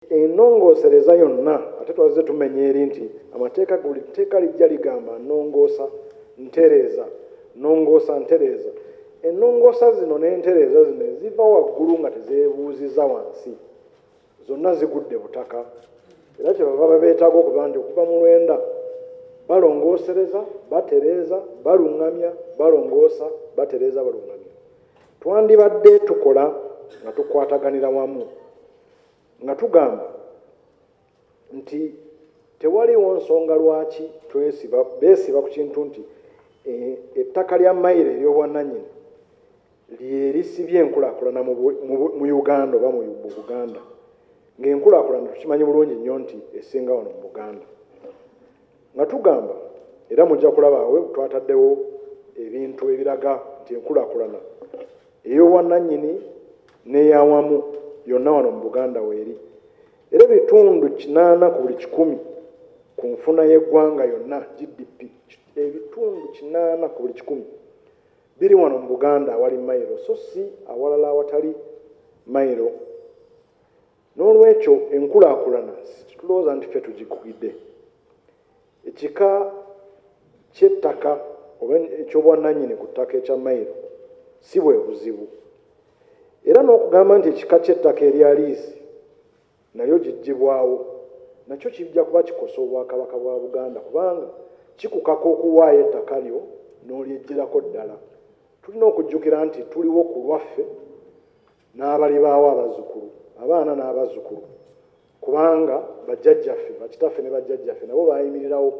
ennongoosereza yonna ate twazze tumenya eri nti amateeka buli tteeka lijja ligamba nnongoosa ntereeza nnongoosa ntereeza. Ennongoosa zino n'entereeza zino ziva waggulu nga tezeebuuziza wansi, zonna zigudde butaka. Era kyebava babeetaaga okuba nti okuva mu lwenda balongoosereza batereeza baluŋŋamya balongoosa batereeza baluŋŋamya. Twandibadde tukola nga tukwataganira wamu nga tugamba nti tewaliwo nsonga lwaki beesiba ku kintu nti ettaka lya mayiro ery'obwannannyini lyerisibye enkulaakulana mu Uganda oba mu Buganda, ng'enkulaakulana tukimanyi bulungi nnyo nti esinga wano mu Buganda. Nga tugamba era mujja kulabaawe twataddewo ebintu ebiraga nti enkulaakulana ey'obwannannyini n'eyawamu yonna wano mu Buganda weeri. Era ebitundu 80 ku buli 100 ku nfuna y'eggwanga yonna GDP, ebitundu 80 ku buli 100 biri wano mu Buganda awali mayiro, so si awalala awatali mayiro. N'olwekyo enkulaakulana tulowooza nti ffe tugikugidde. Ekika ky'ettaka oba eky'obwannannyini ku ttaka ekya mayiro si bwe buzibu. Era n'okugamba nti ekika ky'ettaka erya liisi nalyo giggyibwawo nakyo kijja kuba kikosa obwakabaka bwa Buganda, kubanga kikukaka okuwaayo ettaka lyo n'olyeggyirako ddala. Tulina okujjukira nti tuliwo ku lwaffe n'abalibaawo abazzukulu, abaana n'abazzukulu, kubanga bajjajjaffe bakitaffe ne bajjajjaffe nabo baayimirirawo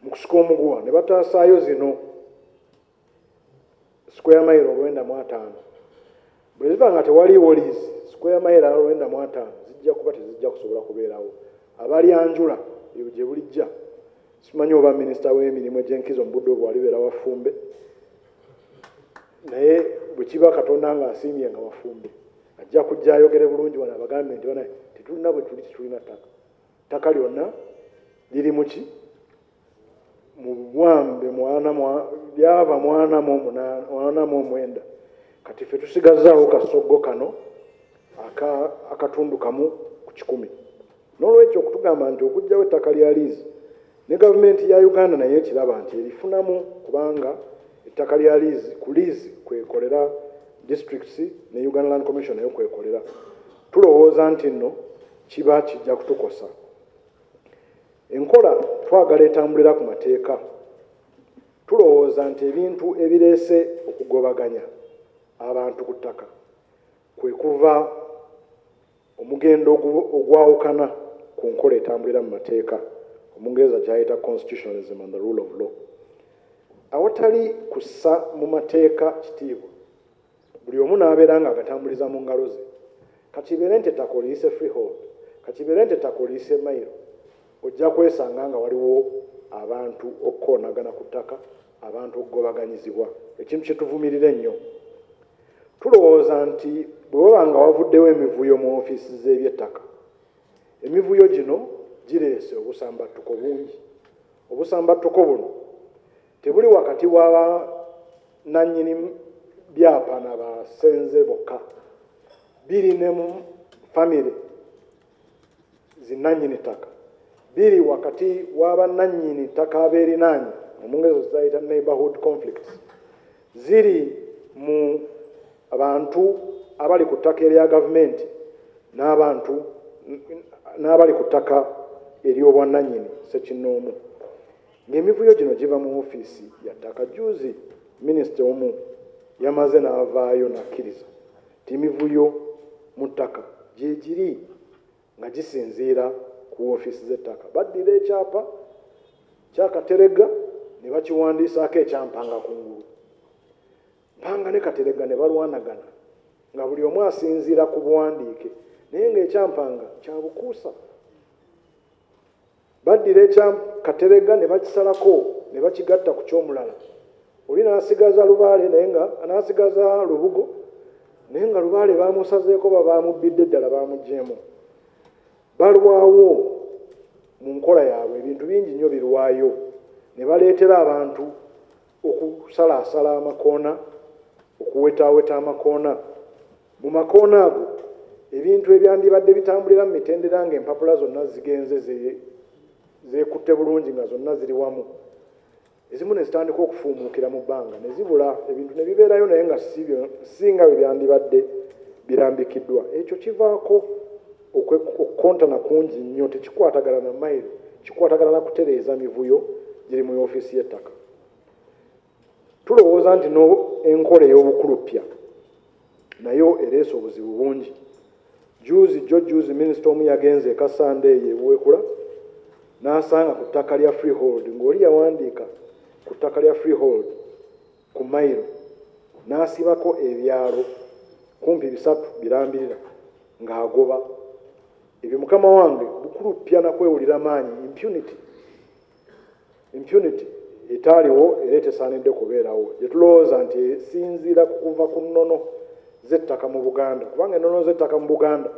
mu kusika omuguwa ne bataasaayo zino square mile 95. Bwe ziba nga tewaliiwo liizi square mile 95 zijja kuba tezijja kusobola kubeerawo. Abalyanjula eyo gye bulijja, simanyi oba minisita w'emirimu egy'enkizo mu budde obwo alibeera Wafumbe, naye bwe kiba Katonda ng'asiimye nga Wafumbe ajja kujja ayogere bulungi wano abagambe nti bana tetulina bwe tuli tetulina ttaka. Ttaka lyonna liri mu ki? Mu Bwambe lyava 49. Kati ffe tusigazaawo kasoggo kano akatundu kamu ku 100. N'olwekyo okutugamba nti okuggyawo ettaka lya liizi ne gavumenti ya Uganda naye ekiraba nti erifunamu, kubanga ettaka lya liizi ku liizi kwekolera districts ne Uganda Land Commission nayo kwekolera. Tulowooza nti nno kiba kijja kutukosa. Enkola twagala etambulira ku mateeka. Tulowooza nti ebintu ebireese okugobaganya abantu ku ttaka kwe kuva omugendo ogwawukana ku nkola etambulira mu mateeka, Omungereza gy'ayita constitutionalism and the rule of law. Awatali kussa mu mateeka kitiibwa, buli omu n'abeera nga agatambuliza mu ngalo ze. Kakibeere nti ettaka oliyise freehold, kakibeere nti ettaka oliyise mayiro, ojja kwesanga nga waliwo abantu okukoonagana ku ttaka, abantu okugobaganyizibwa, ekintu kye tuvumirira ennyo. Tulowooza nti bwe waba nga wavuddewo emivuyo mu ofiisi z'eby'ettaka, emivuyo gino gireese obusambattuko bungi. Obusambattuko buno tebuli wakati wa nannyini byapa na basenze bokka, biri ne mu famire zinannyini ttaka, biri wakati w'abannannyini ttaka abeerinaanye, Omungereza zayita neighborhood conflicts, ziri mu abantu abali ku ttaka erya gavumenti n'abali ku ttaka ery'obwannannyini ssekinnoomu. Ng'emivuyo gino giva mu ofiisi ya ttaka. Juzi minisita omu yamaze n'avaayo n'akkiriza nti emivuyo mu ttaka gye giri nga gisinziira ku ofiisi z'ettaka. Baddira ekyapa kyakaterega ne bakiwandiisaako ekyampanga kungulu. Mpanga ne katerega ne balwanagana nga buli omu asinziira ku buwandiike, naye ng'ekyampanga kya bukuusa. Baddira ekyakaterega ne bakisalako ne bakigatta ku ky'omulala. Oli n'asigaza lubaale naye nga n'asigaza lubugo, naye nga lubaale baamusazeeko bamubbidde ddala baamuggyemu. Balwawo mu nkola yaabwe, ebintu bingi nnyo birwayo, ne baleetera abantu okusalaasala amakoona, okuwetaaweta amakoona. Mu makoona ago ebintu ebyandibadde bitambulira mu mitendera ng'empapula zonna zigenze zeekutte bulungi nga zonna ziri wamu, ezimu ne zitandika okufuumuukira mu bbanga ne zibula, ebintu ne bibeerayo naye nga si nga bwe byandibadde birambikiddwa. Ekyo kivaako okukontana kungi nnyo, tekikwatagana na mayiro, kikwatagana na kutereeza mivuyo giri mu ofiisi y'ettaka. Tulowooza nti enkola ey'obukuluppya nayo ereese obuzibu bungi. Juzi minisita omu yagenze Kasande yeewekula n'asanga ku ttaka lya freehold, ng'oli yawandiika ku ttaka lya freehold ku mayiro n'asibako ebyalo kumpi 3 birambirira ng'agoba. Ebyo mukama wange bukuluppya na kwewulira maanyi, impunity etaaliwo era tesaanidde kubeerawo, gye tulowooza nti esinziira kuva ku nnono z'ettaka mu Buganda, kubanga ennono z'ettaka mu Buganda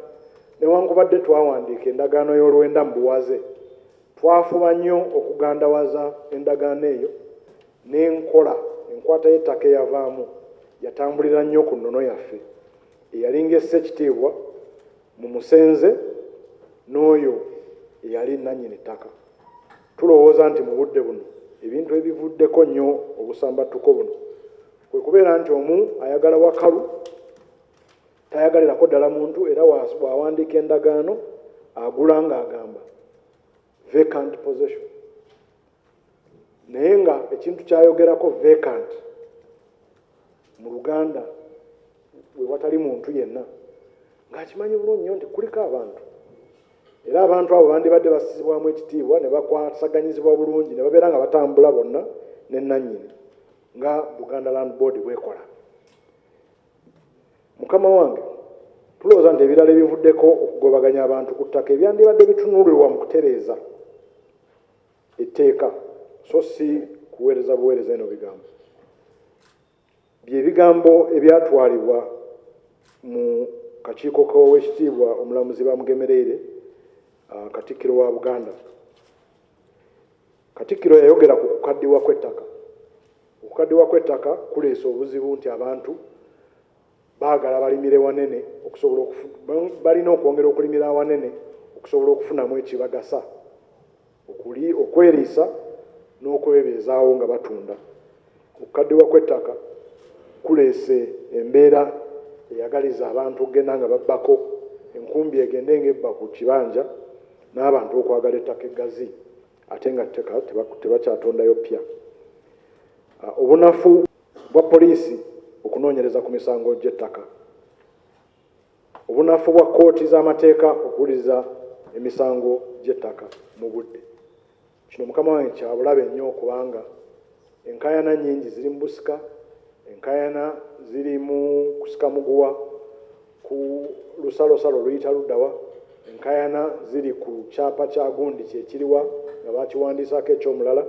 newankubadde twawandiika endagaano y'olwenda mu buwaze, twafuba nnyo okugandawaza endagaano eyo n'enkola enkwata y'ettaka eyavaamu yatambulira nnyo ku nnono yaffe eyalinga essekitiibwa mu musenze n'oyo eyali nannyini ttaka. Tulowooza nti mu budde buno ebintu ebivuddeko nnyo obusambattuko buno kwe kubeera nti omu ayagala wakalu, tayagalirako ddala muntu, era bw'awandiika endagaano agula ng'agamba vacant possession, naye nga ekintu kyayogerako vacant mu Luganda we watali muntu yenna ng'akimanyi bulungi nnyo nti kuliko abantu, era abantu abo bandibadde basizibwamu ekitiibwa ne bakwasaganyizibwa bulungi ne babeera nga batambula bonna ne nannyini nga Buganda Land Board bwekola. Mukama wange, tulowooza nti ebirala ebivuddeko okugobaganya abantu ku ttaka ebyandibadde bitunulirwa mu kutereeza etteeka so si kuweereza buweereza eno bigambo, bye bigambo ebyatwalibwa mu kakiiko k'oweekitiibwa omulamuzi Bamugemereire, Katikkiro wa Buganda. Katikkiro yayogera ku kukaddiwa kw'ettaka. Okukaddiwa kw'ettaka kuleese obuzibu nti abantu baagala balimire wanene balina okwongera okulimira awanene okusobola okufunamu ekibagasa, okweriisa n'okwebeezaawo nga batunda. Okukaddiwa kw'ettaka kuleese embeera eyagaliza abantu okugenda nga babbako, enkumbi egende ng'ebba ku kibanja n'abantu okwagala ettaka eggazi ate nga tteka tebakyatondayo ppya. Obunafu bwa poliisi okunoonyereza ku misango gy'ettaka, obunafu bwa kkooti z'amateeka okuwuliriza emisango gy'ettaka mu budde. Kino mukama wange kyabulabe nnyo kubanga enkaayana nnyingi ziri mu busika, enkaayana ziri mu kusika muguwa ku lusalosalo luyita luddawa, enkaayana ziri ku kyapa kya gundi kyekiriwa nga bakiwandiisako ekyomulala.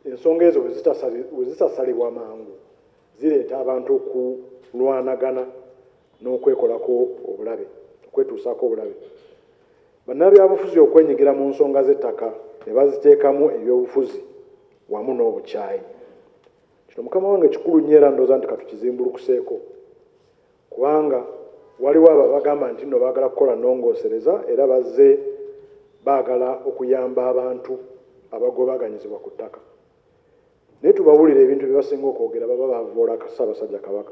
Ensonga ezo bwe zitasalibwa mangu zireeta abantu okulwanagana n'okwekolako obulabe, okwetuusaako obulabe. Bannabyabufuzi okwenyigira mu nsonga z'ettaka ne baziteekamu ebyobufuzi wamu n'obukyayi. Kino mukama wange kikulu nnyo era ndowooza nti katukizimbulukuseeko, kubanga waliwo abo bagamba nti nno baagala kukola nnongoosereza era bazze baagala okuyamba abantu abagobaganyizibwa ku ttaka. Naye tubawulira ebintu bye basinga okwogera baba bavoola Ssaabasajja Kabaka.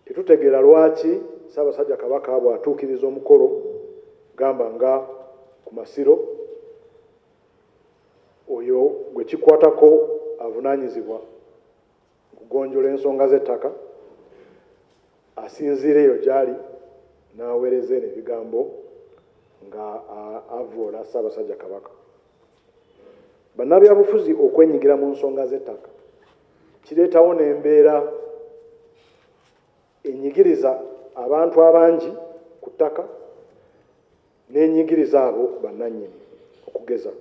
Tetutegeera lwaki Ssaabasajja Kabaka bw'atuukiriza omukolo gamba nga ku Masiro oyo gwe kikwatako avunaanyizibwa okugonjola ensonga z'ettaka asinziira eyo gy'ali n'aweereza eno ebigambo nga avoola Ssaabasajja Kabaka. Bannabyabufuzi okwenyigira mu nsonga z'ettaka kireetawo n'embeera enyigiriza abantu abangi ku ttaka n'enyigiriza abo bannannyini. Okugeza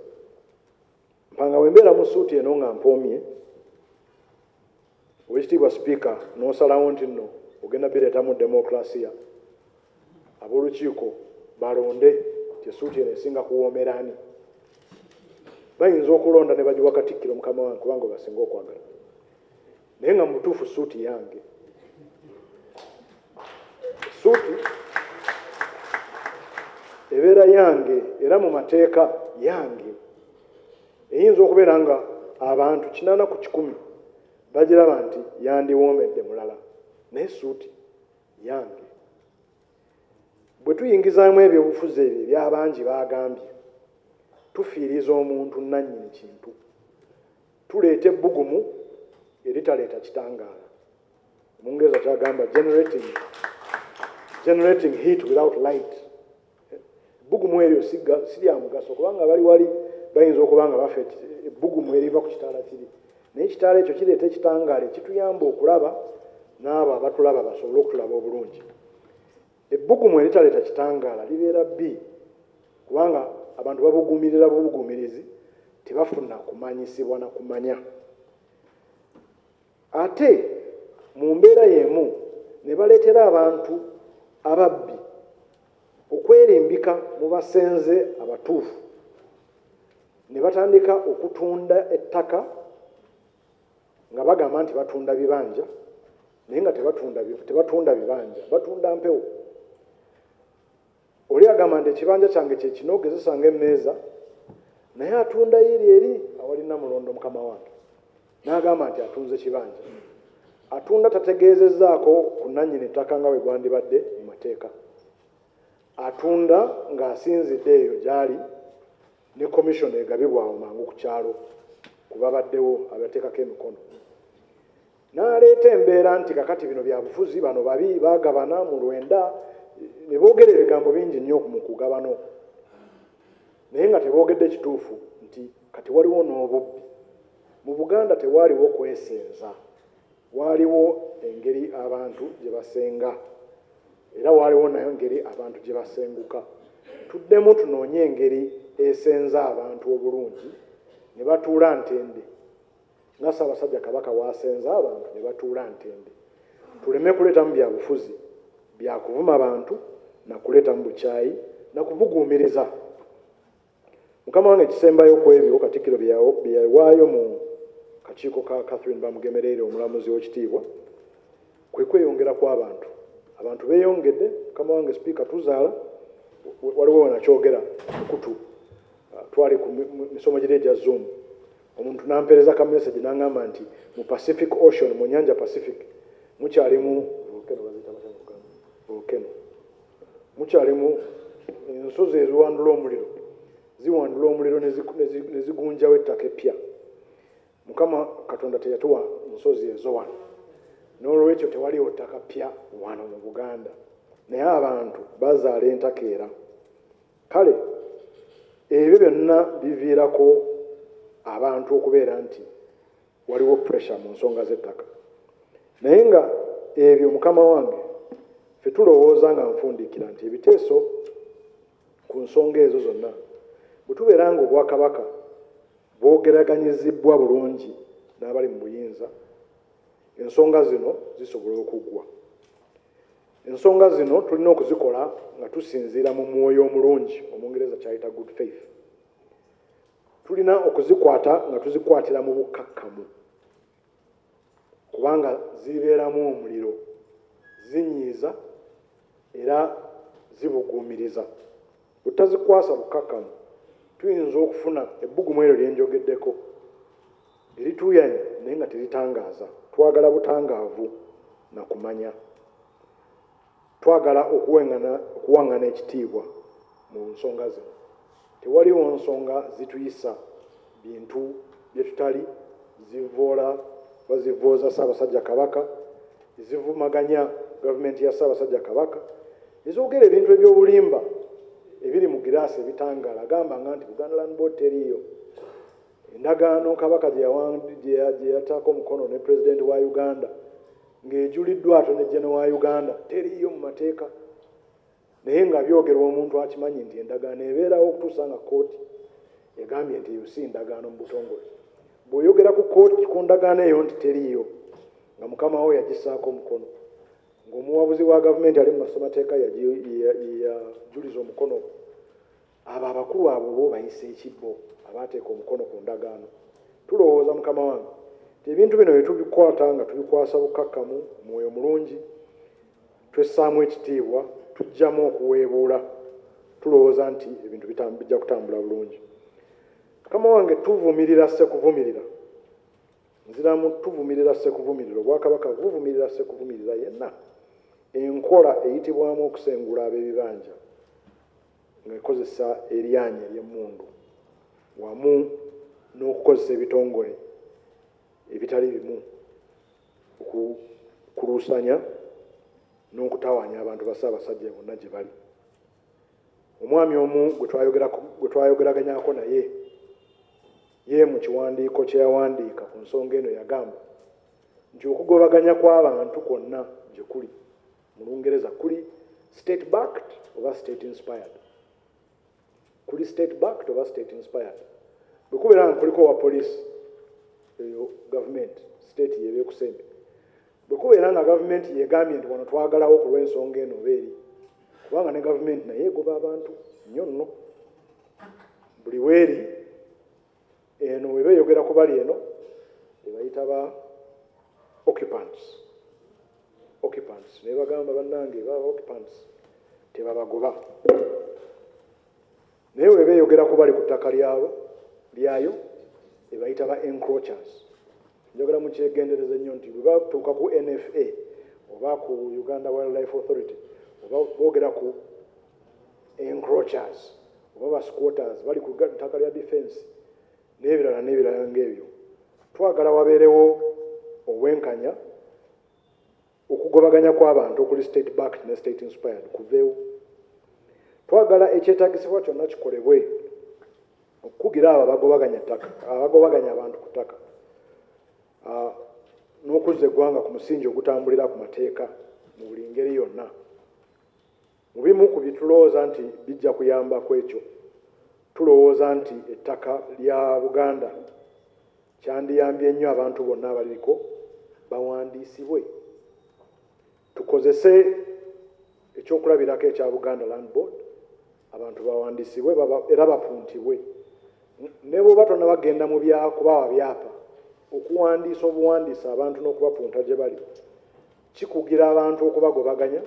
mpanga wembeera mu suuti eno nga mpoomye, Oweekitiibwa Sipiika n'osalawo nti nno ogenda bireetamu demokulasiya, ab'olukiiko balonde tesuuti eno esinga kuwoomera ani. Bayinza okulonda ne bagiwa Katikkiro mukama wange kubanga basinga okwagala, naye nga mutuufu suuti yange. suuti ebeera yange era mu mateeka yange eyinza okubeera nga abantu 80 ku 100 bagiraba nti yandiwoomedde mulala naye suuti yange. Bwe tuyingizaamu ebyobufuzi ebyo ebyabangi bagambye tufiiriza omuntu nannyini kintu, tuleeta ebbugumu eritaleeta kitangaala. Omungereza kyagamba generating heat without light. Ebbugumu eryo si lya mugaso kubanga bali wali bayinza okuba nga bafa ebbugumu eriva ku kitaala kiri, naye ekitaala ekyo kireeta ekitangaala ekituyamba okulaba n'abo abatulaba basobole okutulaba obulungi. Ebbugumu eritaleeta kitangaala libeera bbi kubanga abantu babuguumirira bubuguumirizi tebafuna kumanyisibwa na kumanya. Ate mu mbeera y'emu ne baleetera abantu ababbi okwerimbika mu basenze abatuufu, ne batandika okutunda ettaka nga bagamba nti batunda bibanja naye nga tebatunda bibanja, batunda mpewo. Oli agamba nti ekibanja kyange kye kino gezesanga emmeeza, naye atunda yiri eri awali Namulondo mukama wange n'agamba nti atunze kibanja. Atunda tategeezezzaako ku nannyini ttaka nga bwe gwandibadde mu mateeka. Atunda ng'asinzidde eyo gy'ali ne komishoni egabibwa awo mangu ku kyalo kuba baddewo abateekako emikono. N'aleeta embeera nti kakati bino bya bufuzi, bano babi baagabana mu lwenda, ne boogera ebigambo bingi nnyo mu kugabano, naye nga teboogedde kituufu nti kati waliwo n'obubbi. Mu Buganda tewaaliwo kwesenza, waaliwo engeri abantu gye basenga era waaliwo nayo engeri abantu gye basenguka. Tuddemu tunoonye engeri esenza abantu obulungi ne batuula ntende nga Ssaabasajja Kabaka waasenza abantu ne batuula ntende. Tuleme kuleetamu bya bufuzi bya kuvuma abantu na kuleetamu bukyayi na kubuguumiriza. Mukama wange kisembayo ku ebyo Katikkiro bye yawaayo mu kakiiko ka Catherine Bamugemereire omulamuzi w'ekitiibwa kwe kweyongera kw'abantu. Abantu beeyongedde. Mukama wange Sipiika tuzaala waliwo wanakyogera okutu twali ku misomo giri egya Zoom, omuntu n'ampeereza ka message n'aŋŋamba nti mu Pacific Ocean, mu nnyanja Pacific mukyalimu volcano, mukyalimu ensozi eziwandula omuliro, ziwandula omuliro ne zigunjawo ettaka eppya. Mukama Katonda teyatuwa nsozi ezo wano, n'olwekyo tewaliwo ttaka ppya wano mu Buganda, naye abantu bazaala entakeera. Kale ebyo byonna biviirako abantu okubeera nti waliwo pressure mu nsonga z'ettaka. Naye nga ebyo Mukama wange ffe tulowooza nga nfundikira nti ebiteeso ku nsonga ezo zonna bwe tubeera nga Obwakabaka bwogeraganyizibbwa bulungi n'abali mu buyinza, ensonga zino zisobola okuggwa. Ensonga zino tulina okuzikola nga tusinziira mu mwoyo omulungi, Omungereza kyayita good faith. Tulina okuzikwata nga tuzikwatira mu bukkakkamu kubanga zibeeramu omuliro, zinyiiza era zibuguumiriza. Bwe tutazikwasa bukkakkamu tuyinza okufuna ebbugumu eryo lye njogeddeko erituuyanya naye nga teritangaaza. Twagala butangaavu na kumanya. Twagala okuwaŋŋana ekitiibwa mu nsonga zino. Tewaliwo nsonga zituyisa bintu bye tutali, bazivooza Ssaabasajja Kabaka, zivumaganya gavumenti ya Ssaabasajja Kabaka, ezoogera ebintu eby'obulimba ebiri mu giraasi ebitangaala. Agamba nga nti Buganda Land Board teriiyo. Endagaano Kabaka gye yataako omukono ne Pulezidenti wa Uganda ng'ejuliddwa ate ne Jene wa Uganda teriiyo mu mateeka, naye nga byogerwa omuntu akimanyi nti endagaano ebeerawo okutuusa nga kkooti egambye nti eyo si ndagaano mu butongole. Bw'oyogera ku kkooti ku ndagaano eyo nti teriiyo nga Mukama wo yagissaako omukono, ng'omuwabuzi wa gavumenti ali mu massemateeka yajuliza omukono, abo abakulu abo bo bayise ekibbo abaateeka omukono ku ndagaano. Tulowooza Mukama wange nti ebintu bino bye tubikwata nga tubikwasa bukkakkamu, mwoyo mulungi, twessaamu ekitiibwa tujjamu okuweebuula tulowooza nti ebintu bijja kutambula bulungi. Mukama wange tuvumirira Sekuvumirira, nziramu tuvumirira Sekuvumirira, Obwakabaka buvumirira Sekuvumirira yenna enkola eyitibwamu okusengula ab'ebibanja ng'ekozesa eryanyi ery'emmundu wamu n'okukozesa ebitongole ebitali bimu okukuluusanya n'okutawaanya abantu ba Ssaabasajja bonna gye bali. Omwami omu gwe twayogeraganyako naye ye mu kiwandiiko kye yawandiika ku nsonga eno yagamba nti okugobaganya kw'abantu kwonna gye kuli mu Lungereza kuli state backed oba state inspired. Kuli state backed oba state inspired. Bwe kubeera nga kuliko wa poliisi eyo gavumenti state yebeekusembe, bwe kubeera nga gavumenti yegambye nti wano twagalawo ku lw'ensonga eno oba eri, kubanga ne gavumenti naye egoba abantu nnyo nno. Buli weeri eno we beeyogera ku bali eno ebayita ba occupants naye bagamba bannange baba occupants tebabagoba. Naye we beeyogera ku bali ku ttaka lyayo ebayita ba encroachers. Njagala mukyegendereze nnyo nti bwe batuuka ku NFA oba ku Uganda Wildlife Authority oba boogera ku encroachers oba ba squatters bali ku ttaka lya defense n'ebirala ng'ebyo, twagala wabeerewo obwenkanya okugobaganya kw'abantu okuli state backed ne state inspired kuveewo. Twagala ekyetaagisibwa kyonna kikolebwe okukugira abo abagobaganya abantu ku ttaka n'okuzza eggwanga ku musingi ogutambulira ku mateeka mu buli ngeri yonna. Mu bimu ku bitulowooza nti bijja kuyamba ku ekyo, tulowooza nti ettaka lya Buganda kyandiyambye nnyo abantu bonna abaliriko bawandiisibwe. Tukozese ekyokulabirako ekya Buganda Land Board, abantu bawandiisibwe era bapuntibwe. Ne bw'oba tonna bagenda mu kubawa byapa, okuwandiisa obuwandiisa abantu n'okubapunta gye bali kikugira abantu okubagobaganya,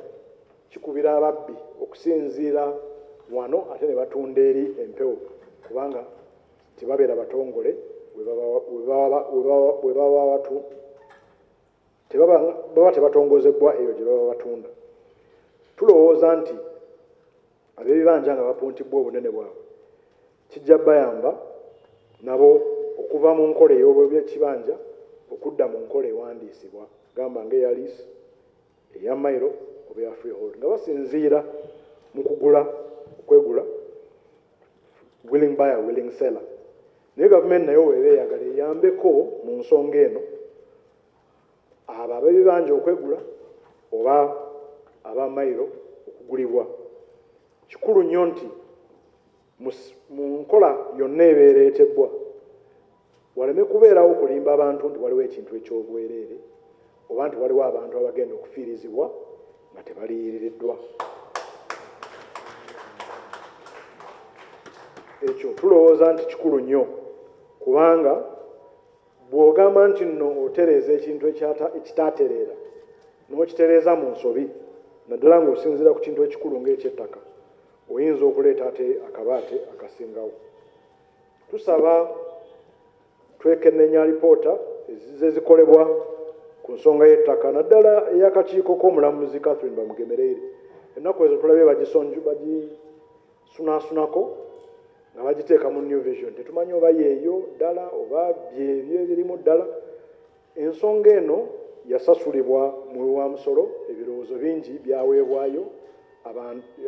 kikubira ababbi okusinziira wano ate ne batunda eri empewo, kubanga tebabeera batongole baba tebatongozebwa eyo gye baba batunda. Tulowooza nti ab'ebibanja nga bapuntibwa obunene bwabwe kijja bayamba nabo okuva mu nkola ey'obyekibanja okudda mu nkola ewandiisibwa, gamba ng'eya liisi, eya mayiro oba eya freehold, nga basinziira mu okwegula, willing buyer, willing seller. Naye gavumenti nayo weeba eyagala eyambeko mu nsonga eno abo ab'ebibanja okwegula oba abamayiro okugulibwa. Kikulu nnyo nti mu nkola yonna ebeereetebbwa waleme kubeerawo okulimba abantu nti waliwo ekintu eky'obwereere oba nti waliwo abantu abagenda okufiirizibwa nga tebaliyiriddwa. Ekyo tulowooza nti kikulu nnyo, kubanga bw'ogamba nti nno otereeza ekintu ekitaatereera n'okitereeza mu nsobi, naddala ng'osinziira ku kintu ekikulu ng'ekyettaka, oyinza okuleeta ate akabaate akasingawo. Tusaba twekenneenya alipoota ezizze zikolebwa ku nsonga y'ettaka, naddala ey'akakiiko k'omulamuzi Catherine Bamugemereire. Ennaku ezo tulabye bagisunaasunako nga bagiteeka mu New Vision. Tetumanyi oba yeeyo ddala oba byebyo ebirimu ddala. Ensonga eno yasasulibwa mu wa musolo, ebirowoozo bingi byaweebwayo,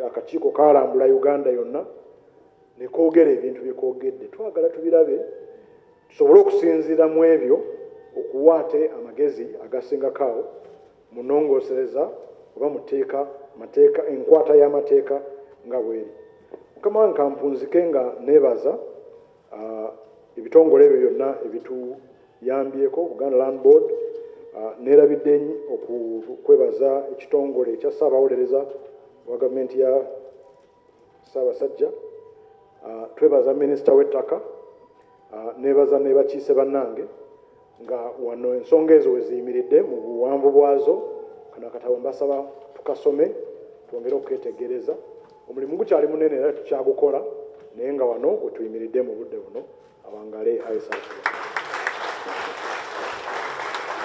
akakiiko kaalambula Uganda yonna ne koogera ebintu bye koogedde. Twagala tubirabe tusobole okusinziira mu ebyo okuwaate amagezi agasingako awo mu nnongoosereza oba mu mateeka enkwata y'amateeka nga bweri. Mukama wange kampunzike nga neebaza ebitongole ebyo byonna ebituyambyeko, Buganda Land Board, neerabidde okwebaza ekitongole ekya Ssaabawolereza wa gavumenti ya Ssaabasajja, twebaza minisita w'ettaka, neebaza ne bakiise bannange nga wano ensonga ezo we ziyimiridde mu buwanvu bwazo. Kano akatabo mbasaba tukasome twongere okuketegereza omulimu gukyali munene era tukyagukola naye nga wano wetuyimiridde mu budde buno awangale aisatu